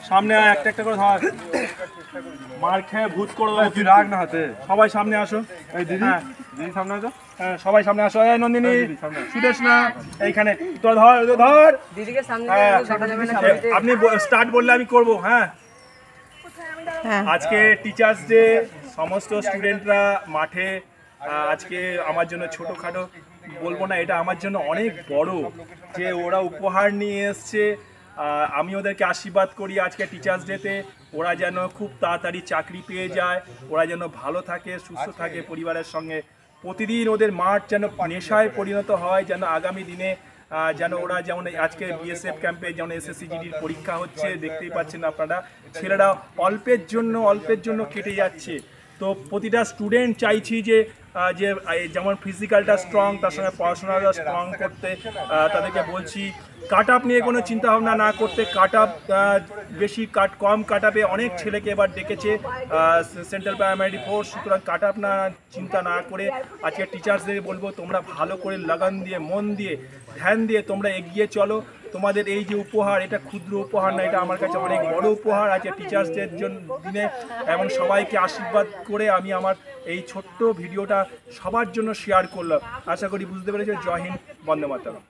সামনে একটা একটা করে ধর, মার খেয়ে ভূত করে দেবো। তুই রাখ না হাতে, সবাই সামনে আসো। এই দিদি, দিদি সামনে আসো। হ্যাঁ সবাই সামনে আসো। এই নন্দিনী, সুদেশ না এইখানে, তোরা ধর ধর দিদিকে সামনে। আপনি স্টার্ট বললে আমি করব। হ্যাঁ, আজকে টিচার্স ডে, সমস্ত স্টুডেন্টরা মাঠে। আজকে আমার জন্য ছোটোখাটো বলবো না, এটা আমার জন্য অনেক বড় যে ওরা উপহার নিয়ে এসছে। আমি ওদেরকে আশীর্বাদ করি আজকে টিচার্স ডেতে, ওরা যেন খুব তাড়াতাড়ি চাকরি পেয়ে যায়, ওরা যেন ভালো থাকে, সুস্থ থাকে পরিবারের সঙ্গে। প্রতিদিন ওদের মাঠ যেন নেশায় পরিণত হয়, যেন আগামী দিনে যেন ওরা, যেমন আজকে বিএসএফ ক্যাম্পে যেমন এসএসসি জিডির পরীক্ষা হচ্ছে, দেখতেই পাচ্ছেন আপনারা, ছেলেরা অল্পের জন্য কেটে যাচ্ছে। তো প্রতিটা স্টুডেন্ট চাইছি যে যেমন ফিজিক্যালটা স্ট্রং, তার সঙ্গে পড়াশোনাটা স্ট্রং করতে। তাদেরকে বলছি কাট আপ নিয়ে কোনো চিন্তাভাবনা না করতে। কাট আপ বেশি কম কাট আপে অনেক ছেলেকে এবার ডেকেছে সেন্ট্রাল প্রাইমারি ফোর্স, সুতরাং কাট আপ না চিন্তা না করে আজকে টিচার্সদের বলবো তোমরা ভালো করে লাগান দিয়ে, মন দিয়ে, ধ্যান দিয়ে তোমরা এগিয়ে চলো। তোমাদের এই যে উপহার, এটা ক্ষুদ্র উপহার না, এটা আমার কাছে অনেক বড় উপহার আছে টিচার্স ডের দিনে। এবং সবাইকে আশীর্বাদ করে আমি আমার এই ছোট্ট ভিডিওটা সবার জন্য শেয়ার করলাম। আশা করি বুঝতে পেরেছি। জয় হিন্দ, বন্দে মাতরম।